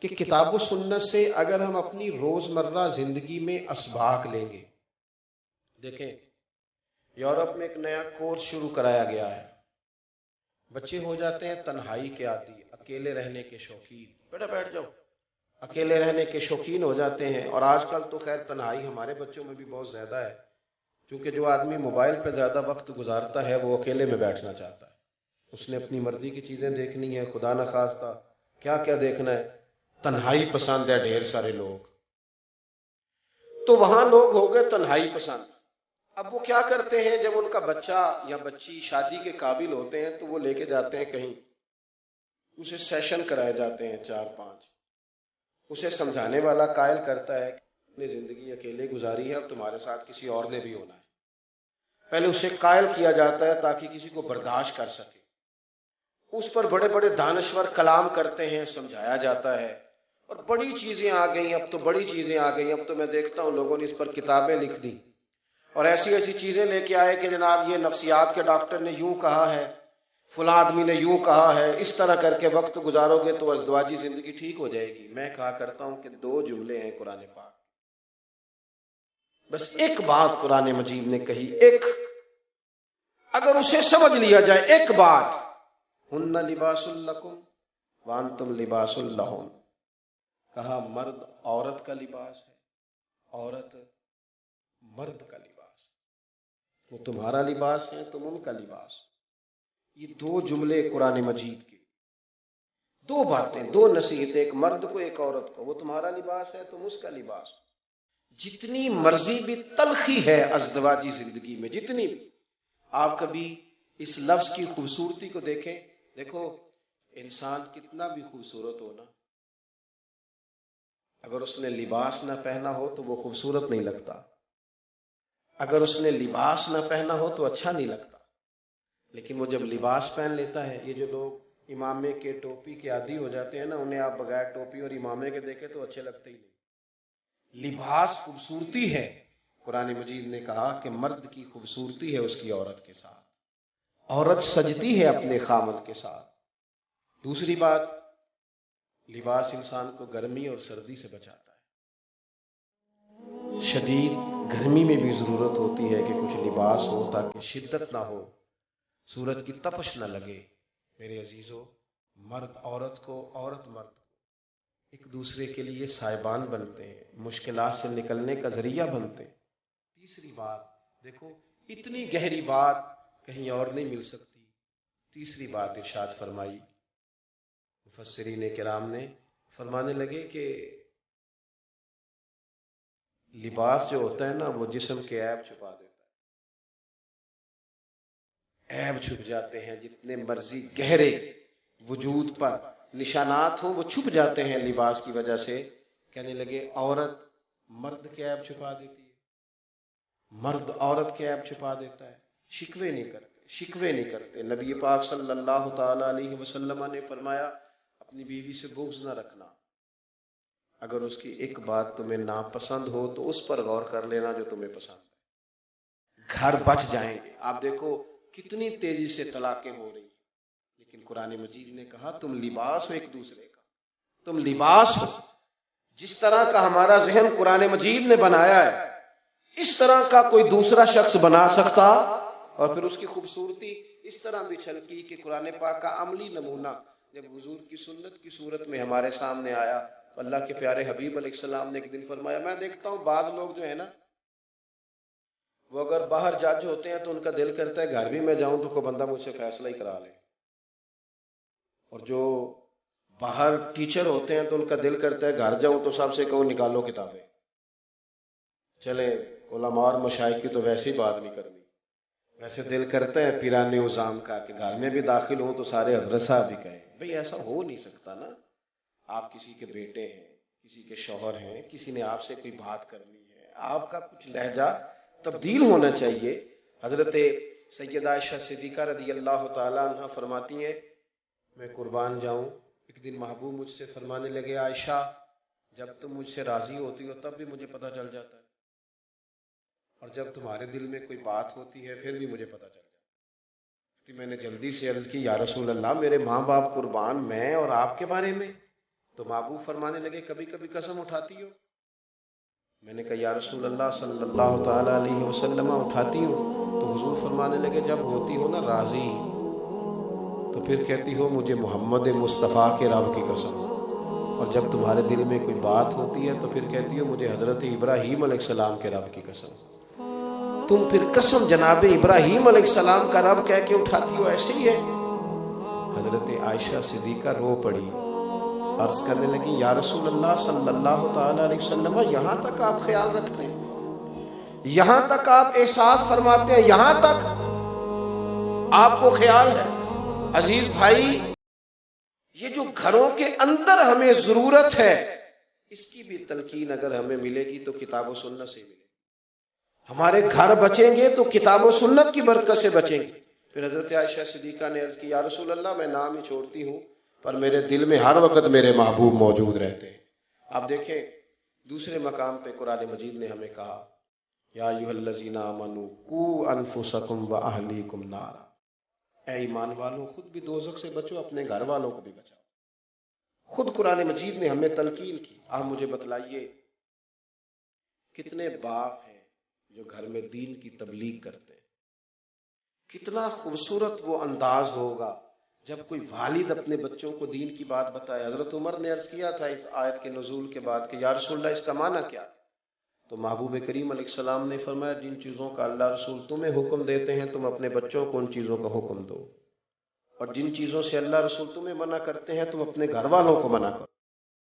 کہ کتاب و سنت سے اگر ہم اپنی روزمرہ زندگی میں اسباق لیں گے. دیکھیں یورپ میں ایک نیا کورس شروع کرایا گیا ہے. بچے ہو جاتے ہیں تنہائی کے عادی، اکیلے رہنے کے شوقین. بیٹا بیٹھ جاؤ. اکیلے رہنے کے شوقین ہو جاتے ہیں. اور آج کل تو خیر تنہائی ہمارے بچوں میں بھی بہت زیادہ ہے، کیونکہ جو آدمی موبائل پہ زیادہ وقت گزارتا ہے وہ اکیلے میں بیٹھنا چاہتا ہے. اس نے اپنی مرضی کی چیزیں دیکھنی ہے، خدا نخواستہ کیا کیا دیکھنا ہے. تنہائی پسند ہے ڈھیر سارے لوگ. تو وہاں لوگ ہو گئے تنہائی پسند. اب وہ کیا کرتے ہیں، جب ان کا بچہ یا بچی شادی کے قابل ہوتے ہیں تو وہ لے کے جاتے ہیں کہیں، اسے سیشن کرائے جاتے ہیں 4-5. اسے سمجھانے والا قائل کرتا ہے کہ اپنی زندگی اکیلے گزاری ہے، اب تمہارے ساتھ کسی اور نے بھی ہونا ہے. پہلے اسے قائل کیا جاتا ہے تاکہ کسی کو برداشت کر سکے. اس پر بڑے بڑے دانشور کلام کرتے ہیں، سمجھایا جاتا ہے. اور بڑی چیزیں آ گئی، اب تو بڑی چیزیں آ گئی. اب تو میں دیکھتا ہوں لوگوں نے اس پر کتابیں لکھ دی اور ایسی ایسی چیزیں لے کے آئے کہ جناب یہ نفسیات کے ڈاکٹر نے یوں کہا ہے، فلاں آدمی نے یوں کہا ہے، اس طرح کر کے وقت گزارو گے تو ازدواجی زندگی ٹھیک ہو جائے گی. میں کہا کرتا ہوں کہ 2 جملے ہیں قرآن پاک، بس ایک بات قرآن مجید نے کہی، ایک اگر اسے سمجھ لیا جائے، ایک بات، ہن لباس لکم وانتم لباس لہن. کہا مرد عورت کا لباس ہے، عورت مرد کا لباس. وہ تمہارا لباس ہے، تم ان کا لباس. یہ 2 جملے قرآن مجید کے، 2 باتیں، 2 نصیحتیں، ایک مرد کو ایک عورت کو. وہ تمہارا لباس ہے، تم اس کا لباس. جتنی مرضی بھی تلخی ہے ازدواجی زندگی میں، جتنی بھی، آپ کبھی اس لفظ کی خوبصورتی کو دیکھیں. دیکھو انسان کتنا بھی خوبصورت ہو نا، اگر اس نے لباس نہ پہنا ہو تو وہ خوبصورت نہیں لگتا. اگر اس نے لباس نہ پہنا ہو تو اچھا نہیں لگتا. لیکن وہ جب لباس پہن لیتا ہے، یہ جو لوگ امامے کے ٹوپی کے عادی ہو جاتے ہیں نا، انہیں آپ بغیر ٹوپی اور امامے کے دیکھیں تو اچھے لگتے ہی نہیں. لباس خوبصورتی ہے. قرآن مجید نے کہا کہ مرد کی خوبصورتی ہے اس کی عورت کے ساتھ، عورت سجتی ہے اپنے خامد کے ساتھ. دوسری بات، لباس انسان کو گرمی اور سردی سے بچاتا ہے. شدید گرمی میں بھی ضرورت ہوتی ہے کہ کچھ لباس ہو تاکہ شدت نہ ہو، سورج کی تپش نہ لگے. میرے عزیزو، مرد عورت کو، عورت مرد کو ایک دوسرے کے لیے سائبان بنتے ہیں، مشکلات سے نکلنے کا ذریعہ بنتے ہیں. تیسری بات دیکھو، اتنی گہری بات کہیں اور نہیں مل سکتی. تیسری بات ارشاد فرمائی مفسرین کرام نے، فرمانے لگے کہ لباس جو ہوتا ہے نا وہ جسم کے عیب چھپا دیتا ہے. عیب چھپ جاتے ہیں، جتنے مرضی گہرے وجود پر نشانات ہوں وہ چھپ جاتے ہیں لباس کی وجہ سے. کہنے لگے عورت مرد کے عیب چھپا دیتی ہے، مرد عورت کے عیب چھپا دیتا ہے. شکوے نہیں کرتے، شکوے نہیں کرتے. نبی پاک صلی اللہ تعالی علیہ وسلم نے فرمایا اپنی بیوی سے بغض نہ رکھنا. اگر اس کی ایک بات تمہیں ناپسند ہو تو اس پر غور کر لینا جو تمہیں پسند ہے، گھر بچ جائیں گے. آپ دیکھو کتنی تیزی سے طلاقیں ہو رہی ہیں، لیکن قرآن مجید نے کہا تم لباس ہو ایک دوسرے کا، تم لباس ہو. جس طرح کا ہمارا ذہن قرآن مجید نے بنایا ہے اس طرح کا کوئی دوسرا شخص بنا سکتا؟ اور پھر اس کی خوبصورتی اس طرح بھی چھلکی کہ قرآن پاک کا عملی نمونہ جب حضور کی سنت کی صورت میں ہمارے سامنے آیا تو اللہ کے پیارے حبیب علیہ السلام نے ایک دن فرمایا، میں دیکھتا ہوں بعض لوگ جو ہے نا وہ اگر باہر جج ہوتے ہیں تو ان کا دل کرتا ہے گھر بھی میں جاؤں تو کوئی بندہ مجھ سے فیصلہ ہی کرا لے، اور جو باہر ٹیچر ہوتے ہیں تو ان کا دل کرتا ہے گھر جاؤں تو سب سے کہوں نکالو کتابیں. چلے علماء اور مشائخ کی تو ویسے ہی بات نہیں کرنی، ویسے دل کرتا ہے پیران عظام کا کہ گھر میں بھی داخل ہوں تو سارے حضرت صاحب بھی کہیں. بھئی ایسا ہو نہیں سکتا نا. آپ کسی کے بیٹے ہیں، کسی کے شوہر ہیں، کسی نے آپ سے کوئی بات کرنی ہے، آپ کا کچھ لہجہ تبدیل ہونا چاہیے. حضرت سیدہ عائشہ صدیقہ رضی اللہ تعالی عنہ فرماتی ہیں میں قربان جاؤں، ایک دن محبوب مجھ سے فرمانے لگے عائشہ جب تم مجھ سے راضی ہوتی ہو تب بھی مجھے پتہ چل جاتا ہے، اور جب تمہارے دل میں کوئی بات ہوتی ہے پھر بھی مجھے پتہ چل جاتا ہے. میں نے جلدی سے عرض کی یا رسول اللہ میرے ماں باپ قربان، میں اور آپ کے بارے میں تو محبوب فرمانے لگے کبھی کبھی قسم اٹھاتی ہو؟ میں نے کہا یا رسول اللہ صلی اللہ تعالی علیہ وسلم اٹھاتی ہوں۔ تو حضور فرمانے لگے جب ہوتی ہو نا راضی تو پھر کہتی ہو مجھے محمد مصطفیٰ کے رب کی قسم، اور جب تمہارے دل میں کوئی بات ہوتی ہے تو پھر کہتی ہو مجھے حضرت ابراہیم علیہ السلام کے رب کی قسم۔ تم پھر قسم جناب ابراہیم علیہ السلام کا رب کہہ کے اٹھاتی ہو، ایسے ہی ہے؟ حضرت عائشہ صدیقہ رو پڑی، عرض کرنے لگی یا رسول اللہ صلی اللہ تعالی علیہ وسلم یہاں تک آپ خیال رکھتے ہیں، یہاں تک آپ احساس فرماتے ہیں، یہاں تک آپ کو خیال ہے؟ عزیز بھائی، یہ جو گھروں کے اندر ہمیں ضرورت ہے اس کی بھی تلقین اگر ہمیں ملے گی تو کتاب و سنت سے ملے گی۔ ہمارے گھر بچیں گے تو کتاب و سنت کی برکت سے بچیں گے۔ پھر حضرت عائشہ صدیقہ نے عرض کی یا رسول اللہ میں نام ہی چھوڑتی ہوں پر میرے دل میں ہر وقت میرے محبوب موجود رہتے ہیں۔ آپ دیکھیں دوسرے مقام پہ قرآن مجید نے ہمیں کہا یا ایھا الذین آمنوا قوا انفسکم واہلیکم نارا، اے ایمان والوں خود بھی دوزخ سے بچو، اپنے گھر والوں کو بھی بچاؤ۔ خود قرآن مجید نے ہمیں تلقین کی۔ آپ مجھے بتلائیے کتنے باپ ہیں جو گھر میں دین کی تبلیغ کرتے ہیں؟ کتنا خوبصورت وہ انداز ہوگا جب کوئی والد اپنے بچوں کو دین کی بات بتائے۔ حضرت عمر نے عرض کیا تھا اس آیت کے نزول کے بعد کہ یا رسول اللہ اس کا معنی کیا؟ تو محبوب کریم علیہ السلام نے فرمایا جن چیزوں کا اللہ رسول تمہیں حکم دیتے ہیں تم اپنے بچوں کو ان چیزوں کا حکم دو، اور جن چیزوں سے اللہ رسول تمہیں منع کرتے ہیں تم اپنے گھر والوں کو منع کرو۔